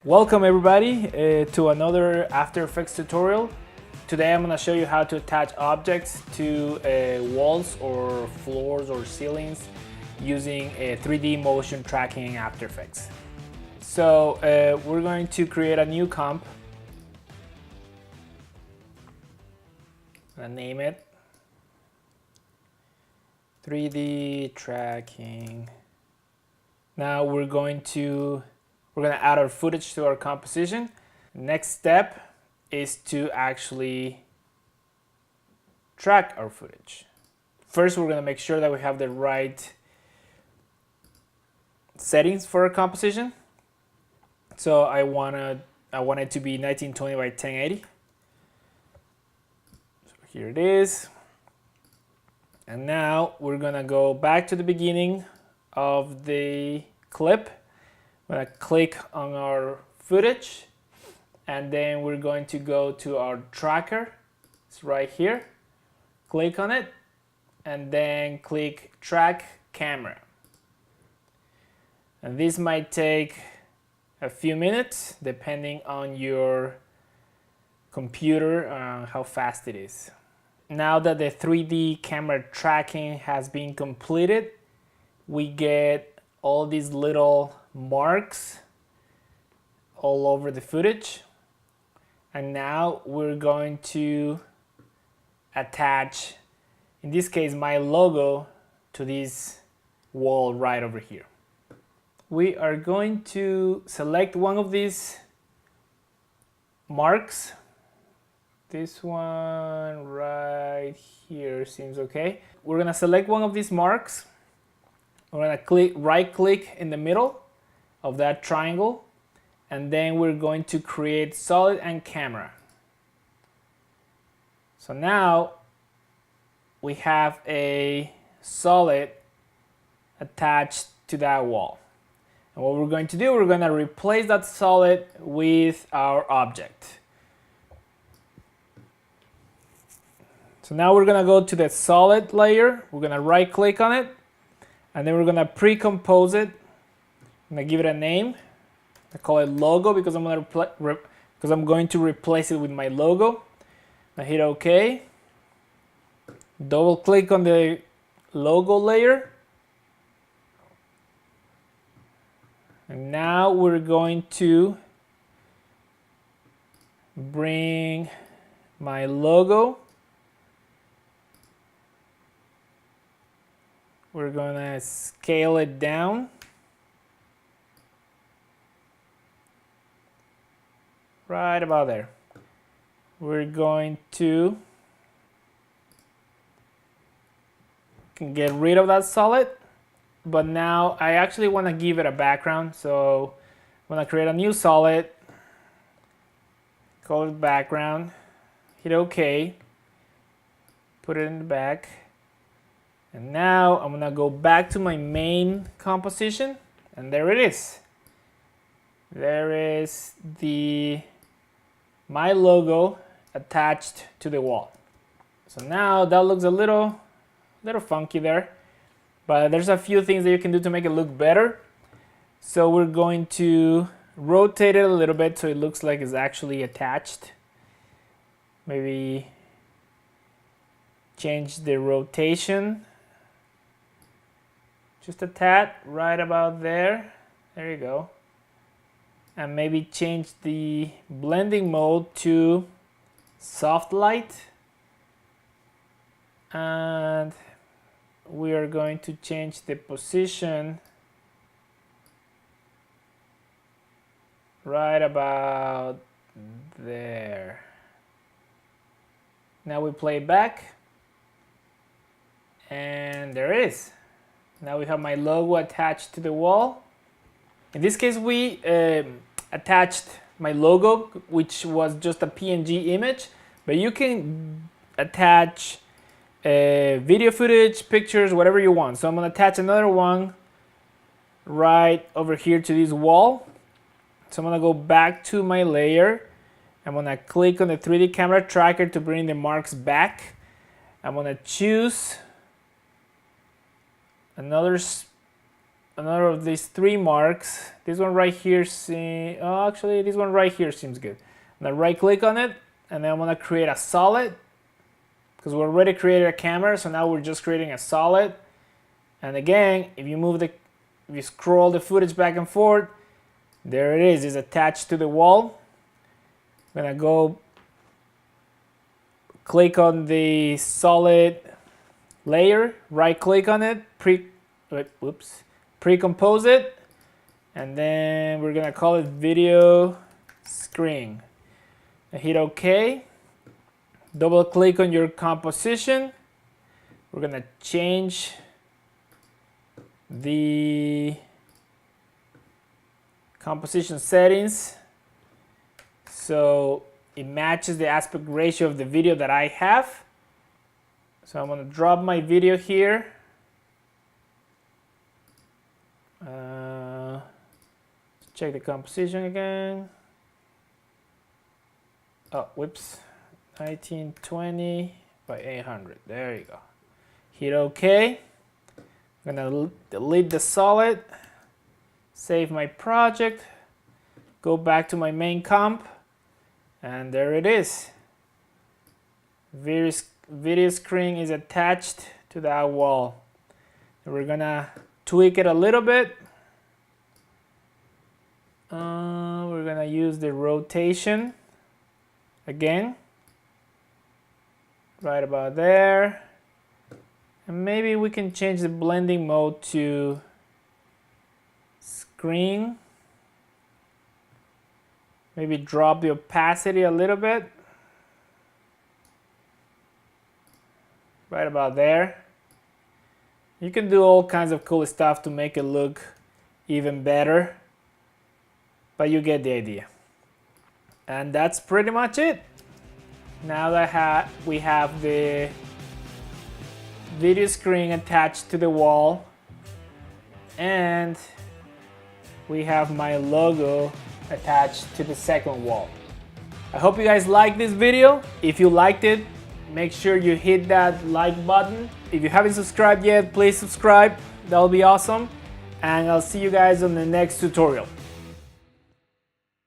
Welcome everybody to another After Effects tutorial. Today I'm going to show you how to attach objects to walls or floors or ceilings using 3D motion tracking in After Effects. So we're going to create a new comp and name it 3D tracking. Now we're going to add our footage to our composition. Next step is to actually track our footage. First, we're going to make sure that we have the right settings for our composition. So I want it to be 1920 by 1080. So here it is. And now we're going to go back to the beginning of the clip. I'm going to click on our footage, and then we're going to go to our tracker. It's right here. Click on it, and then click track camera. And this might take a few minutes depending on your computer, how fast it is. Now that the 3D camera tracking has been completed, we get all these little marks all over the footage, and now we're going to attach, in this case, my logo to this wall right over here. We are going to select one of these marks. This one right here seems okay. We're gonna select one of these marks. We're gonna right click in the middle of that triangle, and then we're going to create solid and camera. So now we have a solid attached to that wall. And what we're going to do, we're going to replace that solid with our object. So now we're going to go to the solid layer. We're going to right click on it, and then we're going to pre-compose it. I'm going to give it a name. I call it logo because I'm going to replace it with my logo. I hit OK. Double click on the logo layer. And now we're going to bring my logo. We're going to scale it down. Right about there. We're going to get rid of that solid, but now I actually want to give it a background, so I'm going to create a new solid, call it background, hit OK, put it in the back, and now I'm going to go back to my main composition, and there it is. There is my logo attached to the wall. So now that looks a little funky there, but there's a few things that you can do to make it look better. So we're going to rotate it a little bit so it looks like it's actually attached. Maybe change the rotation just a tad, right about there. There you go. And maybe change the blending mode to soft light, and we are going to change the position right about there. Now we play it back, and there it is. Now we have my logo attached to the wall. In this case, we attached my logo, which was just a PNG image, but you can attach video footage, pictures, whatever you want. So I'm going to attach another one right over here to this wall. So I'm going to go back to my layer. I'm going to click on the 3D camera tracker to bring the marks back. I'm going to choose another another of these 3 marks. This one right here actually this one right here seems good. I'm gonna right click on it, and then I'm gonna create a solid, because we already created a camera, so now we're just creating a solid. And again, if you scroll the footage back and forth, there it is. It's attached to the wall. I'm gonna go click on the solid layer, right click on it, pre-compose it, and then we're gonna call it video screen. And hit OK. Double click on your composition. We're gonna change the composition settings so it matches the aspect ratio of the video that I have. So I'm going to drop my video here. Check the composition again. Oh, whoops. 1920 by 800. There you go. Hit OK. I'm going to delete the solid. Save my project. Go back to my main comp. And there it is. Video screen is attached to that wall. And we're gonna tweak it a little bit. We're gonna use the rotation again, right about there. And maybe we can change the blending mode to screen. Maybe drop the opacity a little bit. Right about there. You can do all kinds of cool stuff to make it look even better, but you get the idea. And that's pretty much it. Now that we have the video screen attached to the wall, and we have my logo attached to the second wall. I hope you guys liked this video. If you liked it, make sure you hit that like button. If you haven't subscribed yet, please subscribe. That'll be awesome. And I'll see you guys on the next tutorial.